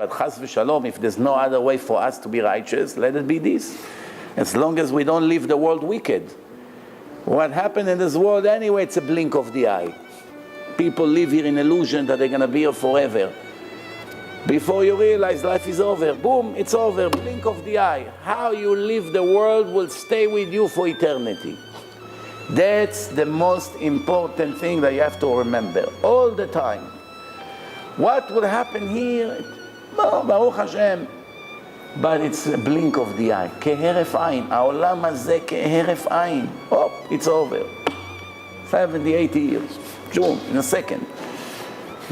But chas v'shalom, if there's no other way for us to be righteous, let it be this. As long as we don't leave the world wicked. What happened in this world anyway, it's a blink of the eye. People live here in illusion that they're going to be here forever. Before you realize life is over, boom, it's over, blink of the eye. How you live the world will stay with you for eternity. That's the most important thing that you have to remember all the time. What will happen here? No, Baruch Hashem. But it's a blink of the eye. כהרף עין. העולם הזה כהרף עין. Oh, it's over. 70, 80 years. Boom, in a second.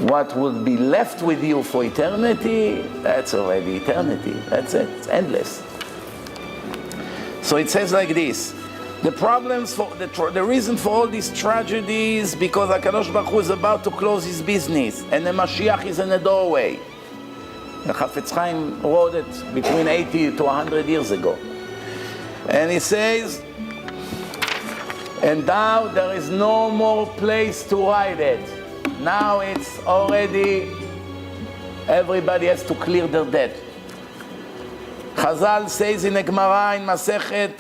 What will be left with you for eternity, that's already eternity. That's it. It's endless. So it says like this. The problems for the reason for all these tragedies, because HaKadosh Baruch Hu is about to close his business and the Mashiach is in the doorway. The Chafetz Chaim wrote it between 80 to 100 years ago. And he says, and now there is no more place to write it. Now it's already, everybody has to clear their debt. Chazal says in the Gemara, in Masechet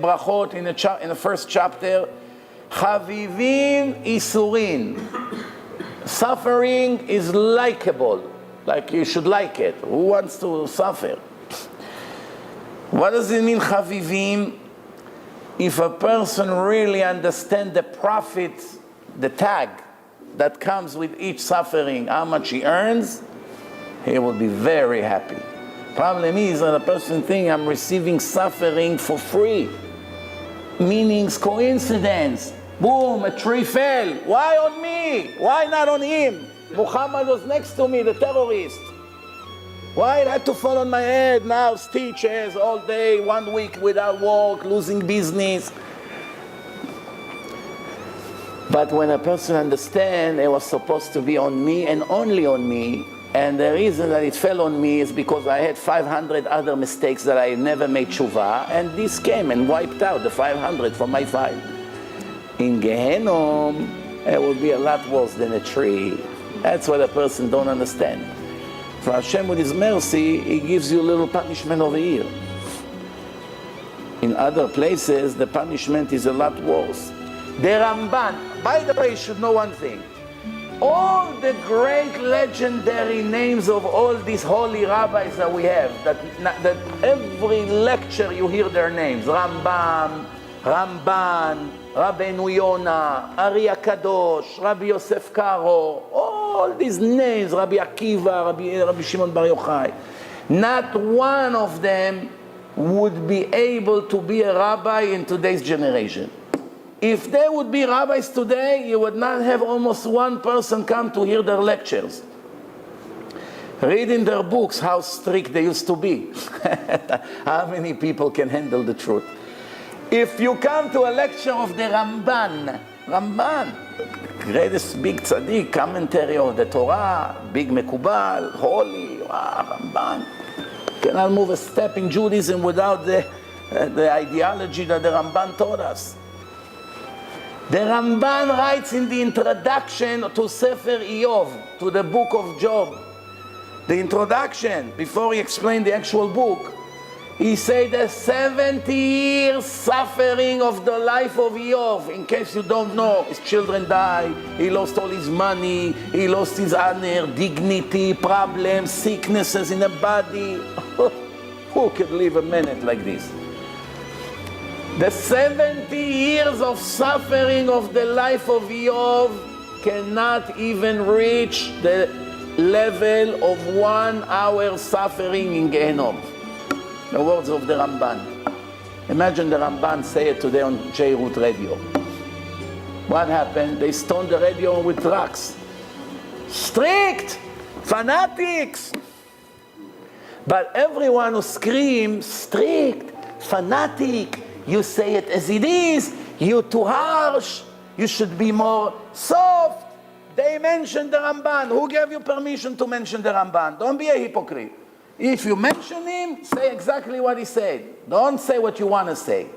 Brachot, in the first chapter, Chavivin Isurin. Suffering is likable. Like you should like it. Who wants to suffer? What does it mean, Chavivim? If a person really understands the profit, the tag that comes with each suffering, how much he earns, he will be very happy. Problem is that a person thinks I'm receiving suffering for free. Meanings, coincidence. Boom, a tree fell. Why on me? Why not on him? Muhammad was next to me, the terrorist. Why it had to fall on my head? Now stitches all day, 1 week without work, losing business. But when a person understands it was supposed to be on me and only on me, and the reason that it fell on me is because I had 500 other mistakes that I never made tshuva, and this came and wiped out the 500 from my file. In Gehenom, it will be a lot worse than a tree. That's what a person don't understand. For Hashem, with His mercy, He gives you a little punishment over here. In other places, the punishment is a lot worse. The Ramban, by the way, you should know one thing. All the great legendary names of all these holy rabbis that we have, that every lecture you hear their names, Rambam, Ramban, Rabbeinu Yonah, Ari HaKadosh, Rabbi Yosef Karo, all these names, Rabbi Akiva, Rabbi Shimon Bar Yochai, not one of them would be able to be a rabbi in today's generation. If they would be rabbis today, you would not have almost one person come to hear their lectures. Read in their books how strict they used to be. How many people can handle the truth? If you come to a lecture of the Ramban, greatest big tzaddik, commentary of the Torah, big Mekubal, holy, Ramban. Cannot move a step in Judaism without the ideology that the Ramban taught us. The Ramban writes in the introduction to Sefer Iyov, to the book of Job. The introduction, before he explained the actual book, he said the 70 years suffering of the life of Iyov. In case you don't know, his children died, he lost all his money, he lost his honor, dignity, problems, sicknesses in the body. Who could live a minute like this? The 70 years of suffering of the life of Iyov cannot even reach the level of 1 hour suffering in Gehenom. The words of the Ramban. Imagine the Ramban say it today on J-Root radio. What happened? They stoned the radio with rocks. Strict! Fanatics! But everyone who screams, strict, fanatic, you say it as it is, you're too harsh, you should be more soft. They mentioned the Ramban. Who gave you permission to mention the Ramban? Don't be a hypocrite. If you mention him, say exactly what he said. Don't say what you want to say.